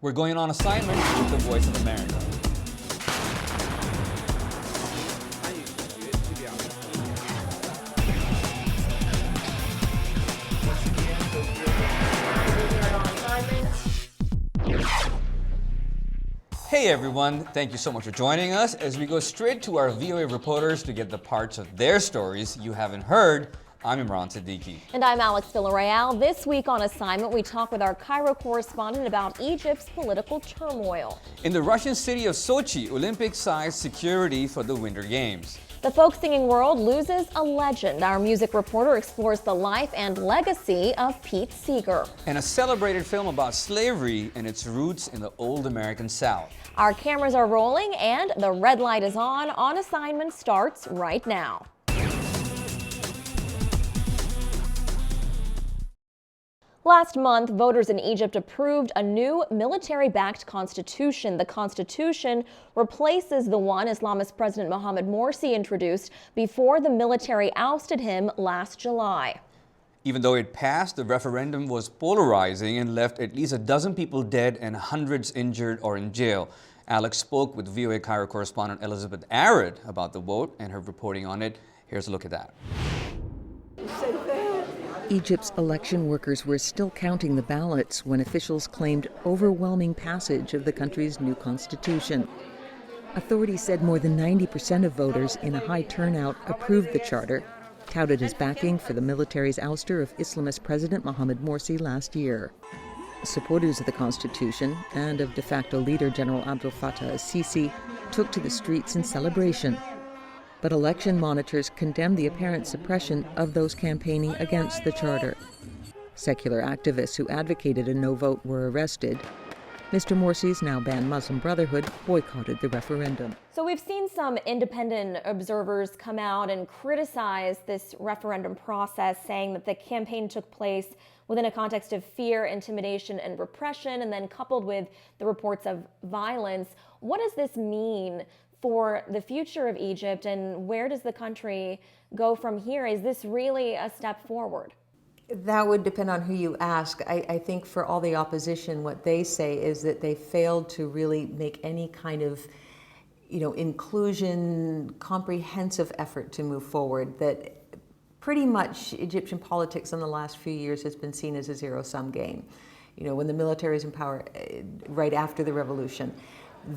We're going on assignment with the Voice of America. Hey everyone, thank you so much for joining us as we go straight to our VOA reporters to get the parts of their stories you haven't heard. I'm Imran Siddiqui. And I'm Alex Villarreal. This week on assignment, we talk with our Cairo correspondent about Egypt's political turmoil. In the Russian city of Sochi, Olympic-sized security for the Winter Games. The folk singing world loses a legend. Our music reporter explores the life and legacy of Pete Seeger. And a celebrated film about slavery and its roots in the old American South. Our cameras are rolling and the red light is on. On assignment starts right now. Last month, voters in Egypt approved a new military-backed constitution. The constitution replaces the one Islamist President Mohamed Morsi introduced before the military ousted him last July. Even though it passed, the referendum was polarizing and left at least a dozen people dead and hundreds injured or in jail. Alex spoke with VOA Cairo correspondent Elizabeth Arad about the vote and her reporting on it. Here's a look at that. Egypt's election workers were still counting the ballots when officials claimed overwhelming passage of the country's new constitution. Authorities said more than 90% of voters in a high turnout approved the charter, touted as backing for the military's ouster of Islamist President Mohamed Morsi last year. Supporters of the constitution and of de facto leader General Abdel Fattah el-Sisi took to the streets in celebration. But election monitors condemned the apparent suppression of those campaigning against the charter. Secular activists who advocated a no vote were arrested. Mr. Morsi's now banned Muslim Brotherhood boycotted the referendum. So we've seen some independent observers come out and criticize this referendum process, saying that the campaign took place within a context of fear, intimidation, and repression, and then coupled with the reports of violence. What does this mean for the future of Egypt, and where does the country go from here? Is this really a step forward? That would depend on who you ask. I think for all the opposition, what they say is that they failed to really make any kind of, inclusion, comprehensive effort to move forward. That pretty much Egyptian politics in the last few years has been seen as a zero-sum game. When the military is in power right after the revolution,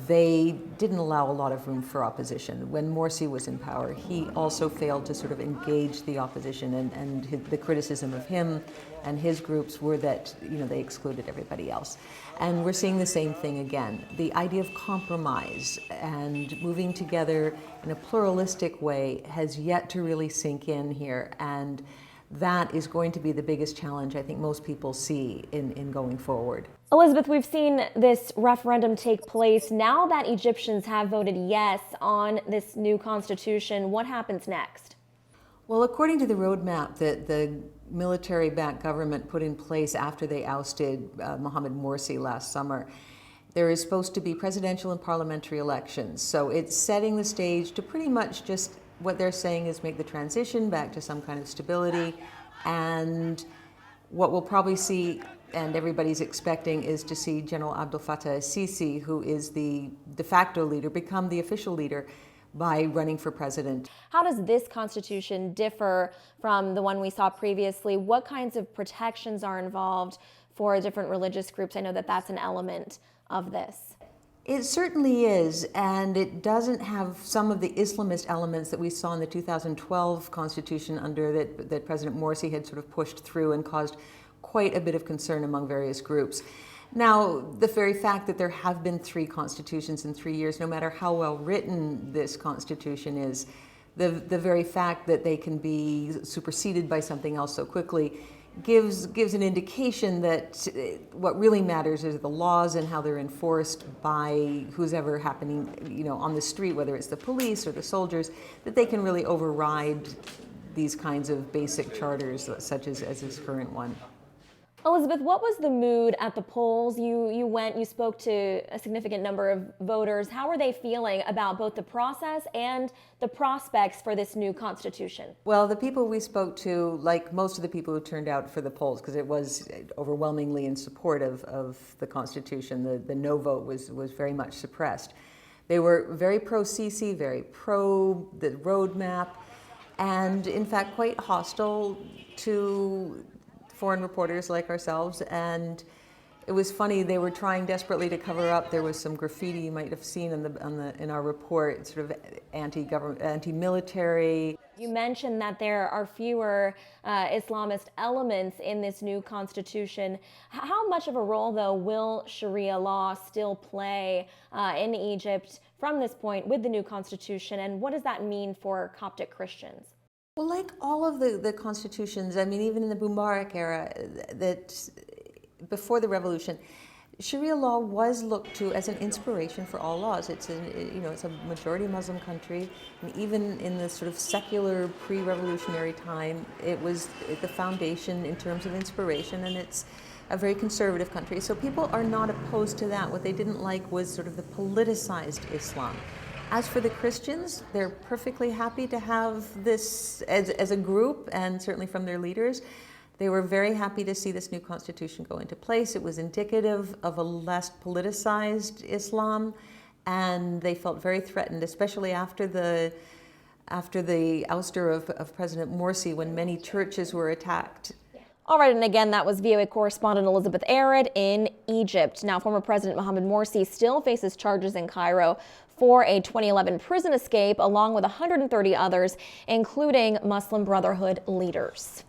they didn't allow a lot of room for opposition. When Morsi was in power, he also failed to sort of engage the opposition, and the criticism of him and his groups were that they excluded everybody else. And we're seeing the same thing again. The idea of compromise and moving together in a pluralistic way has yet to really sink in here, and that is going to be the biggest challenge I think most people see in going forward. Elizabeth, we've seen this referendum take place. Now that Egyptians have voted yes on this new constitution, what happens next? Well, according to the roadmap that the military-backed government put in place after they ousted Mohamed Morsi last summer, there is supposed to be presidential and parliamentary elections. So it's setting the stage to pretty much just what they're saying is make the transition back to some kind of stability. And what we'll probably see, and everybody's expecting, is to see General Abdel Fattah el-Sisi, who is the de facto leader, become the official leader by running for president. How does this constitution differ from the one we saw previously? What kinds of protections are involved for different religious groups? I know that that's an element of this. It certainly is, and it doesn't have some of the Islamist elements that we saw in the 2012 constitution that President Morsi had sort of pushed through and caused quite a bit of concern among various groups. Now, the very fact that there have been 3 constitutions in 3 years, no matter how well written this constitution is, the very fact that they can be superseded by something else so quickly gives an indication that what really matters is the laws and how they're enforced by who's ever happening, on the street, whether it's the police or the soldiers, that they can really override these kinds of basic charters, such as this current one. Elizabeth, what was the mood at the polls? You went, you spoke to a significant number of voters. How are they feeling about both the process and the prospects for this new constitution? Well, the people we spoke to, like most of the people who turned out for the polls, because it was overwhelmingly in support of the Constitution, the no vote was very much suppressed. They were very pro-Sisi, very pro the roadmap, and in fact quite hostile to foreign reporters like ourselves. And it was funny, they were trying desperately to cover up. There was some graffiti you might have seen in our report, sort of anti-government, anti-military. You mentioned that there are fewer Islamist elements in this new constitution. How much of a role, though, will Sharia law still play in Egypt from this point with the new constitution, and what does that mean for Coptic Christians? Well, like all of the constitutions, I mean, even in the Mubarak era, that before the revolution, Sharia law was looked to as an inspiration for all laws. It's a majority Muslim country, and even in the sort of secular pre-revolutionary time, it was the foundation in terms of inspiration, and it's a very conservative country. So people are not opposed to that. What they didn't like was sort of the politicized Islam. As for the Christians, they're perfectly happy to have this as a group, and certainly from their leaders. They were very happy to see this new constitution go into place. It was indicative of a less politicized Islam, and they felt very threatened, especially after the ouster of President Morsi, when many churches were attacked. All right, and again, that was VOA correspondent Elizabeth Arid in Egypt. Now, former President Mohamed Morsi still faces charges in Cairo for a 2011 prison escape, along with 130 others, including Muslim Brotherhood leaders.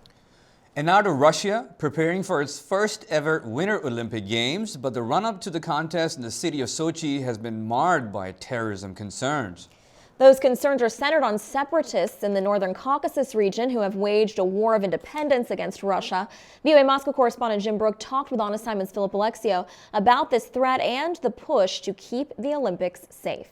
And now to Russia, preparing for its first ever Winter Olympic Games, but the run-up to the contest in the city of Sochi has been marred by terrorism concerns. Those concerns are centered on separatists in the northern Caucasus region who have waged a war of independence against Russia. VOA Moscow correspondent Jim Brook talked with On Assignment's Philip Alexio about this threat and the push to keep the Olympics safe.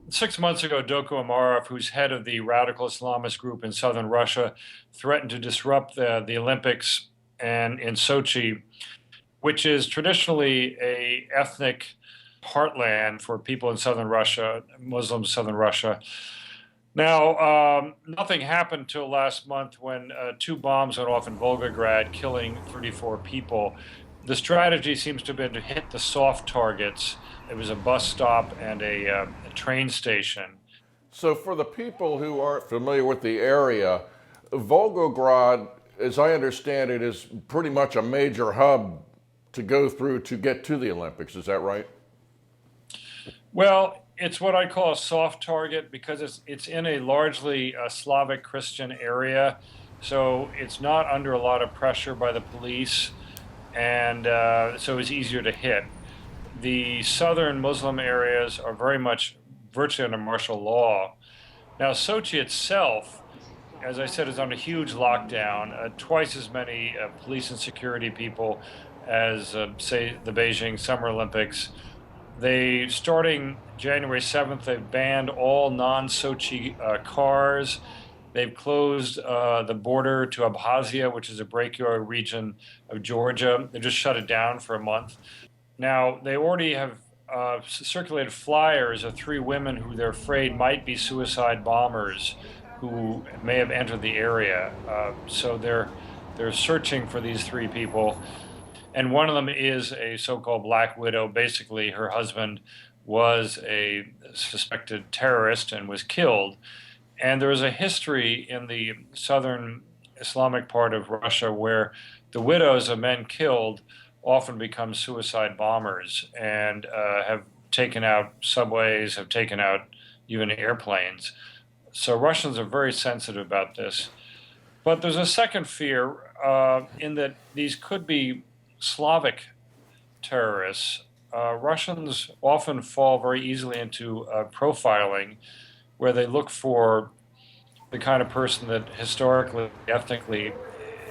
6 months ago, Doku Umarov, who's head of the radical Islamist group in southern Russia, threatened to disrupt the Olympics and in Sochi, which is traditionally a ethnic heartland for people in southern Russia, Muslims southern Russia. Now, nothing happened till last month when 2 bombs went off in Volgograd, killing 34 people. The strategy seems to have been to hit the soft targets. It was a bus stop and a train station. So for the people who aren't familiar with the area, Volgograd, as I understand it, is pretty much a major hub to go through to get to the Olympics. Is that right? Well, it's what I call a soft target because it's in a largely Slavic Christian area, so it's not under a lot of pressure by the police, and so it's easier to hit. The southern Muslim areas are very much virtually under martial law. Now, Sochi itself, as I said, is on a huge lockdown, twice as many police and security people as, say, the Beijing Summer Olympics. Starting January 7th, they've banned all non-Sochi cars. They've closed the border to Abkhazia, which is a brachial region of Georgia. They just shut it down for a month. Now, they already have circulated flyers of 3 women who they're afraid might be suicide bombers who may have entered the area. So they're searching for these 3 people. And one of them is a so-called Black Widow. Basically, her husband was a suspected terrorist and was killed. And there is a history in the southern Islamic part of Russia where the widows of men killed often become suicide bombers and have taken out subways, have taken out even airplanes. So Russians are very sensitive about this. But there's a second fear in that these could be Slavic terrorists. Russians often fall very easily into profiling, where they look for the kind of person that historically, ethnically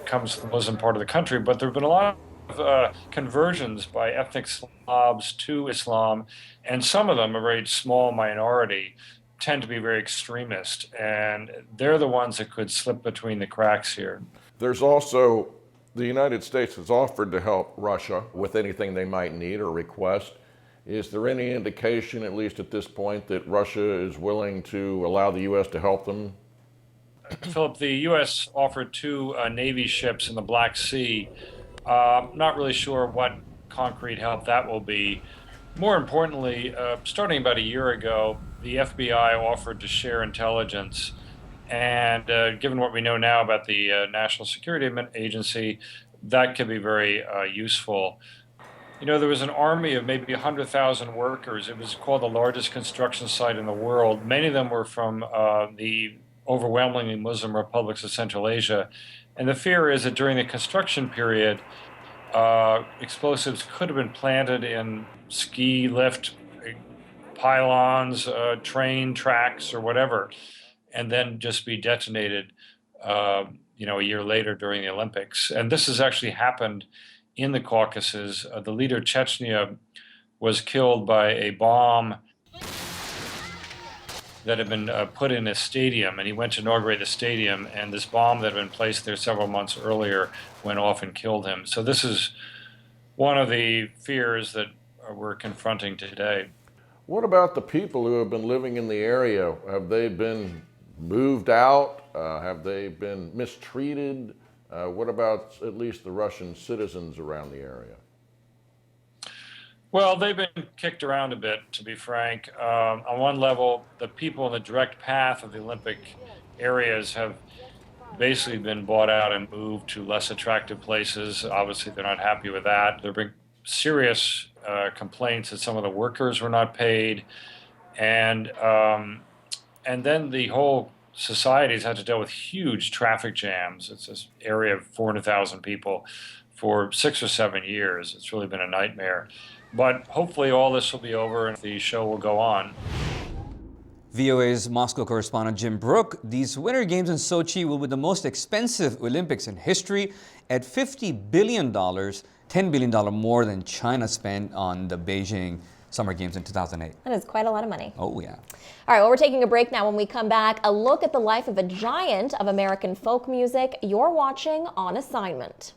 comes from the Muslim part of the country. But there have been a lot of conversions by ethnic Slavs to Islam, and some of them, a very small minority, tend to be very extremist, and they're the ones that could slip between the cracks here. There's also The United States has offered to help Russia with anything they might need or request. Is there any indication, at least at this point, that Russia is willing to allow the U.S. to help them? Philip, the U.S. offered 2 Navy ships in the Black Sea. Not really sure what concrete help that will be. More importantly, starting about a year ago, the FBI offered to share intelligence. And given what we know now about the National Security Agency, that could be very useful. You know, there was an army of maybe 100,000 workers. It was called the largest construction site in the world. Many of them were from the overwhelmingly Muslim republics of Central Asia. And the fear is that during the construction period, explosives could have been planted in ski lift pylons, train tracks, or whatever, and then just be detonated, a year later during the Olympics. And this has actually happened in the Caucasus. The leader of Chechnya was killed by a bomb that had been put in a stadium, and he went to inaugurate the stadium, and this bomb that had been placed there several months earlier went off and killed him. So this is one of the fears that we're confronting today. What about the people who have been living in the area? Have they been moved out? Have they been mistreated? What about at least the Russian citizens around the area? Well, they've been kicked around a bit, to be frank. On one level, the people in the direct path of the Olympic areas have basically been bought out and moved to less attractive places. Obviously, they're not happy with that. There have been serious complaints that some of the workers were not paid. And then the whole society has had to deal with huge traffic jams. It's this area of 400,000 people for 6 or 7 years. It's really been a nightmare. But hopefully all this will be over and the show will go on. VOA's Moscow correspondent Jim Brook. These Winter Games in Sochi will be the most expensive Olympics in history at $50 billion, $10 billion more than China spent on the Beijing Summer Games in 2008. That is quite a lot of money. Oh, yeah. All right, well, we're taking a break now. When we come back, a look at the life of a giant of American folk music. You're watching On Assignment.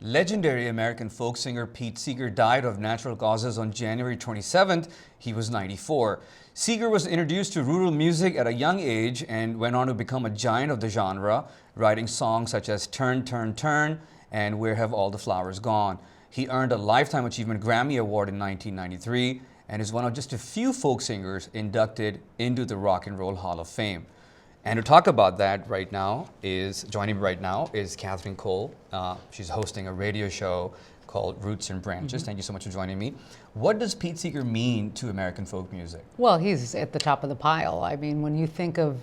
Legendary American folk singer Pete Seeger died of natural causes on January 27th. He was 94. Seeger was introduced to rural music at a young age and went on to become a giant of the genre, writing songs such as Turn, Turn, Turn and Where Have All the Flowers Gone. He earned a Lifetime Achievement Grammy Award in 1993 and is one of just a few folk singers inducted into the Rock and Roll Hall of Fame. And to talk about that joining me right now is Catherine Cole. She's hosting a radio show called Roots and Branches. Thank you so much for joining me. What does Pete Seeger mean to American folk music? Well, he's at the top of the pile. I mean, when you think of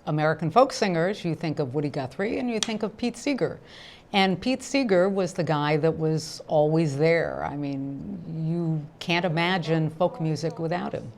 American folk singers, you think of Woody Guthrie and you think of Pete Seeger. And Pete Seeger was the guy that was always there. I mean, you can't imagine folk music without him.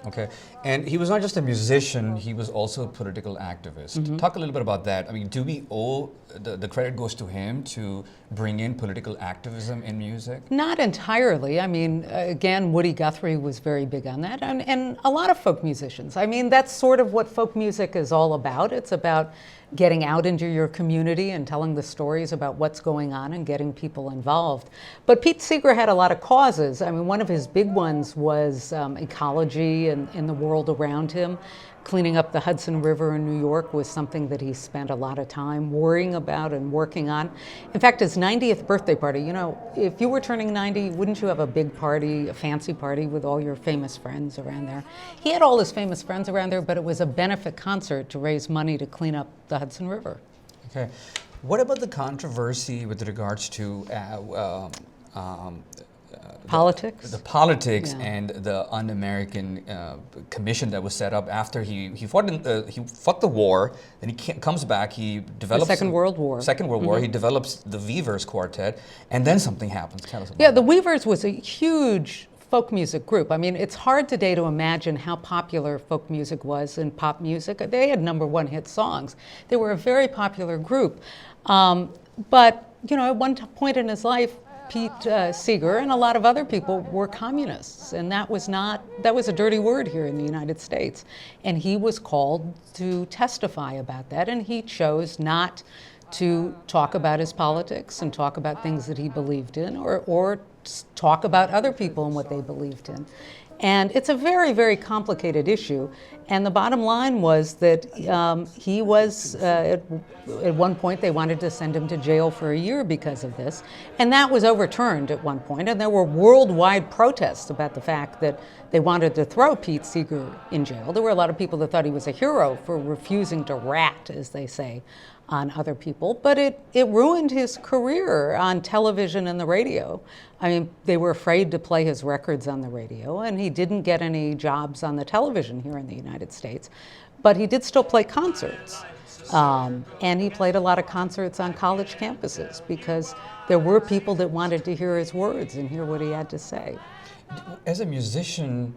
Okay, and he was not just a musician, he was also a political activist. Talk a little bit about that. I mean, do we owe, the credit goes to him to bring in political activism in music? Not entirely. I mean, again, Woody Guthrie was very big on that, and a lot of folk musicians. I mean, that's sort of what folk music is all about. It's about getting out into your community and telling the stories about what's going on and getting people involved. But Pete Seeger had a lot of causes. I mean, one of his big ones was ecology and the world around him. Cleaning up the Hudson River in New York was something that he spent a lot of time worrying about and working on. In fact, his 90th birthday party, you know, if you were turning 90, wouldn't you have a big party, a fancy party with all your famous friends around there? He had all his famous friends around there, but it was a benefit concert to raise money to clean up the Hudson River. Okay. What about the controversy with regards to politics? The politics and the Un-American commission that was set up after he fought the war. Then he comes back. He develops the Second World War. He develops the Weavers Quartet, and then something happens. Tell us about that. The Weavers was a huge folk music group. I mean, it's hard today to imagine how popular folk music was in pop music. They had #1 hit songs. They were a very popular group, but at one point in his life, Pete Seeger and a lot of other people were communists, and that was a dirty word here in the United States. And he was called to testify about that, and he chose not to talk about his politics and talk about things that he believed in, or talk about other people and what they believed in. And it's a very, very complicated issue. And the bottom line was that he was, at one point, they wanted to send him to jail for a year because of this. And that was overturned at one point. And there were worldwide protests about the fact that they wanted to throw Pete Seeger in jail. There were a lot of people that thought he was a hero for refusing to rat, as they say, on other people, but it ruined his career on television and the radio. I mean, they were afraid to play his records on the radio, and he didn't get any jobs on the television here in the United States, but he did still play concerts. And he played a lot of concerts on college campuses because there were people that wanted to hear his words and hear what he had to say. As a musician,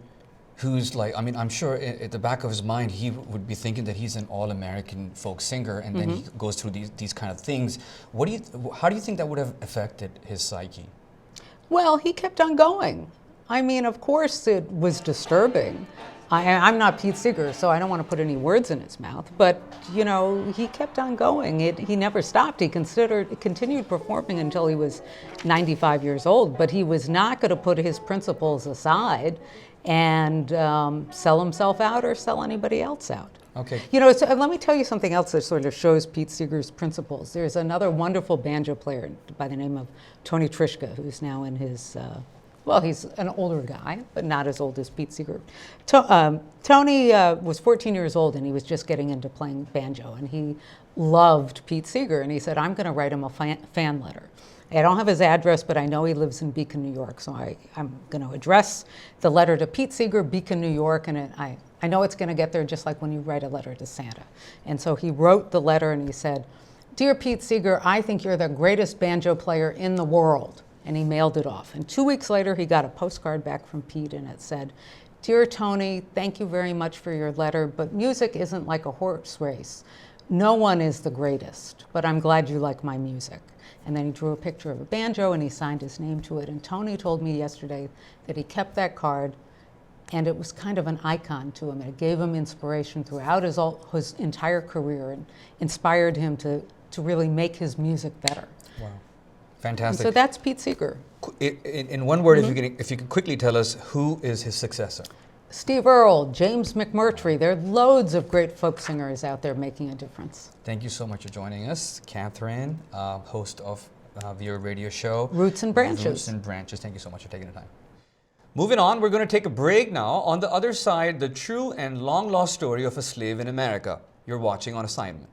who's like, I mean, I'm sure at the back of his mind, he would be thinking that he's an all-American folk singer, and then he goes through these kind of things. How do you think that would have affected his psyche? Well, he kept on going. I mean, of course, it was disturbing. I'm not Pete Seeger, so I don't want to put any words in his mouth, but, he kept on going. He never stopped. He continued performing until he was 95 years old, but he was not going to put his principles aside and sell himself out or sell anybody else out. Okay. Let me tell you something else that sort of shows Pete Seeger's principles. There's another wonderful banjo player by the name of Tony Trischka, who's now in his, he's an older guy, but not as old as Pete Seeger. Tony was 14 years old, and he was just getting into playing banjo, and he loved Pete Seeger, and he said, I'm going to write him a fan letter. I don't have his address, but I know he lives in Beacon, New York, so I'm going to address the letter to Pete Seeger, Beacon, New York, and I know it's going to get there just like when you write a letter to Santa. And so he wrote the letter, and he said, Dear Pete Seeger, I think you're the greatest banjo player in the world. And he mailed it off. And 2 weeks later, he got a postcard back from Pete, and it said, Dear Tony, thank you very much for your letter, but music isn't like a horse race. No one is the greatest, but I'm glad you like my music. And then he drew a picture of a banjo and he signed his name to it. And Tony told me yesterday that he kept that card, and it was kind of an icon to him. It gave him inspiration throughout his entire career and inspired him to really make his music better. Wow, fantastic. And so that's Pete Seeger. In one word, if you could quickly tell us, who is his successor? Steve Earle, James McMurtry. There are loads of great folk singers out there making a difference. Thank you so much for joining us, Catherine, host of your radio show. Roots and Branches. Roots and Branches. Thank you so much for taking the time. Moving on, we're going to take a break now. On the other side, the true and long-lost story of a slave in America. You're watching On Assignment.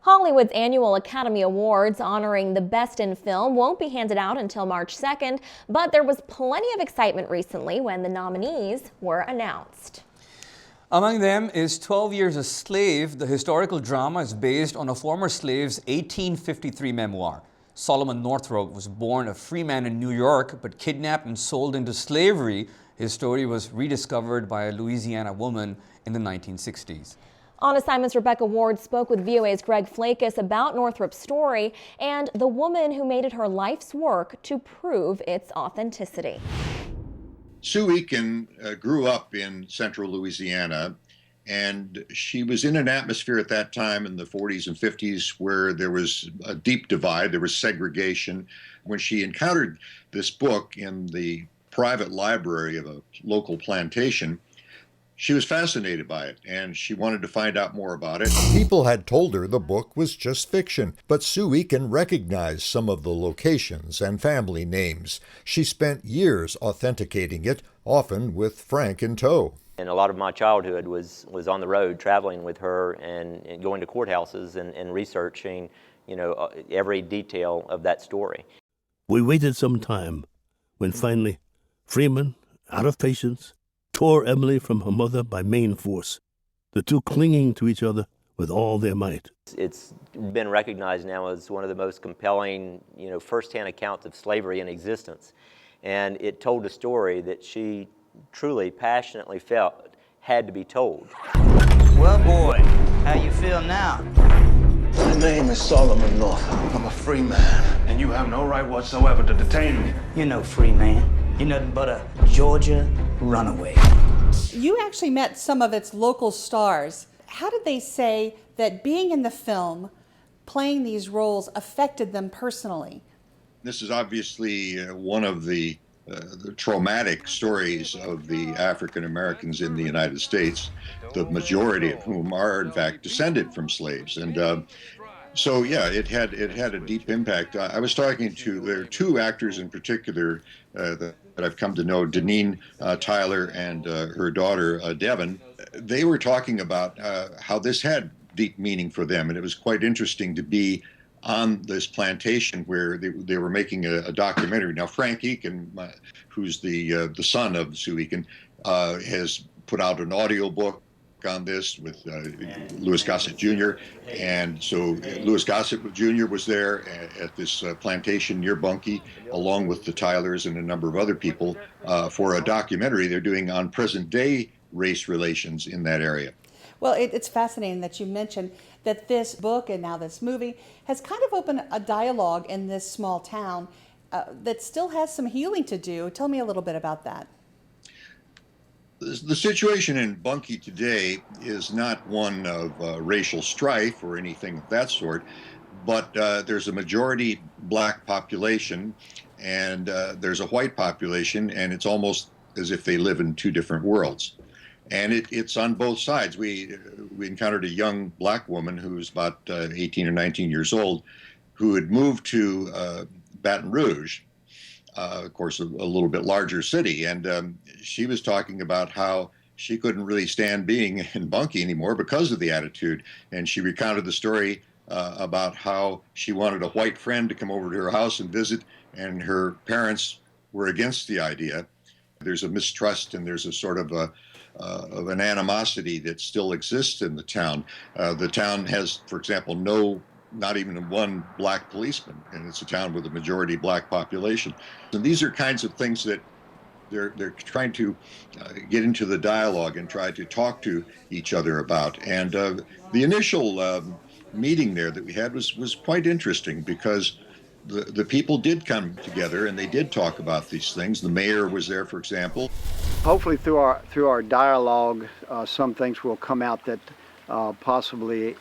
Hollywood's annual Academy Awards honoring the best in film won't be handed out until March 2nd, but there was plenty of excitement recently when the nominees were announced. Among them is 12 Years a Slave. The historical drama is based on a former slave's 1853 memoir. Solomon Northrop was born a free man in New York, but kidnapped and sold into slavery. His story was rediscovered by a Louisiana woman in the 1960s. On Assignment's Rebecca Ward spoke with VOA's Greg Flakus about Northrop's story and the woman who made it her life's work to prove its authenticity. Sue Eakin grew up in central Louisiana, and she was in an atmosphere at that time in the 40s and 50s where there was a deep divide, there was segregation. When she encountered this book in the private library of a local plantation, she was fascinated by it, and she wanted to find out more about it. People had told her the book was just fiction, but Sue Eakin recognized some of the locations and family names. She spent years authenticating it, often with Frank in tow. And a lot of my childhood was on the road, traveling with her and going to courthouses and researching, every detail of that story. We waited some time when finally Freeman, out of patience, tore Emily from her mother by main force, the two clinging to each other with all their might. It's been recognized now as one of the most compelling, first-hand accounts of slavery in existence. And it told a story that she truly, passionately felt had to be told. Well, boy, How you feel now? My name is Solomon Northup. I'm a free man, and you have no right whatsoever to detain me. You're no free man. You're nothing but a Georgia runaway. You actually met some of its local stars. How did they say that being in the film, playing these roles, affected them personally? This is obviously one of the traumatic stories of the African Americans in the United States, the majority of whom are in fact descended from slaves. And so, yeah, it had a deep impact. I was talking to, there are two actors in particular that I've come to know, Deneen Tyler and her daughter, Devin. They were talking about how this had deep meaning for them, and it was quite interesting to be on this plantation where they were making a documentary. Now, Frank Eakin, who's the son of Sue Eakin, has put out an audio book on this with Louis Gossett Jr. And so Louis Gossett Jr. was there at this plantation near Bunkie, along with the Tylers and a number of other people, for a documentary they're doing on present-day race relations in that area. Well, it's fascinating that you mentioned that this book and now this movie has kind of opened a dialogue in this small town that still has some healing to do. Tell me a little bit about that. The situation in Bunkie today is not one of racial strife or anything of that sort, but there's a majority black population and there's a white population, and it's almost as if they live in two different worlds. And it's on both sides. We encountered a young black woman who's about 18 or 19 years old, who had moved to Baton Rouge, of course, a little bit larger city. And she was talking about how she couldn't really stand being in Bunkie anymore because of the attitude. And she recounted the story about how she wanted a white friend to come over to her house and visit, and her parents were against the idea. There's a mistrust and there's a sort of an animosity that still exists in the town. The town has, for example, not even one black policeman, and it's a town with a majority black population. And these are kinds of things that they're trying to get into the dialogue and try to talk to each other about. And the initial meeting there that we had was quite interesting, because the people did come together and they did talk about these things. The mayor was there, for example. Hopefully through our dialogue, some things will come out that possibly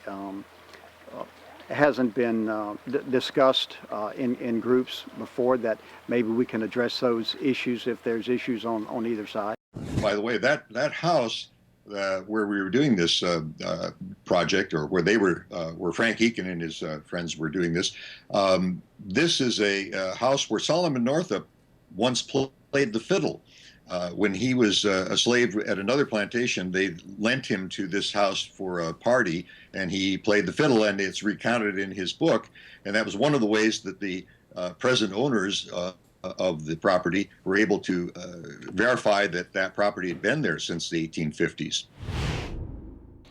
hasn't been discussed in groups before, that maybe we can address those issues if there's issues on either side. By the way, that house where we were doing this project, or where they were, where Frank Eakin and his friends were doing this, this is a house where Solomon Northup once played the fiddle. When he was a slave at another plantation, they lent him to this house for a party, and he played the fiddle, and it's recounted in his book. And that was one of the ways that the present owners of the property were able to verify that that property had been there since the 1850s.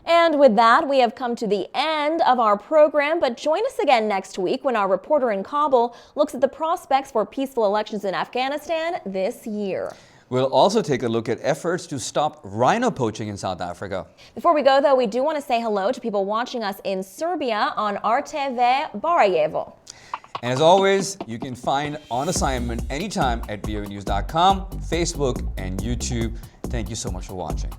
And with that, we have come to the end of our program, but join us again next week when our reporter in Kabul looks at the prospects for peaceful elections in Afghanistan this year. We'll also take a look at efforts to stop rhino poaching in South Africa. Before we go, though, we do want to say hello to people watching us in Serbia on RTV Barajevo. And as always, you can find On Assignment anytime at voanews.com, Facebook, and YouTube. Thank you so much for watching.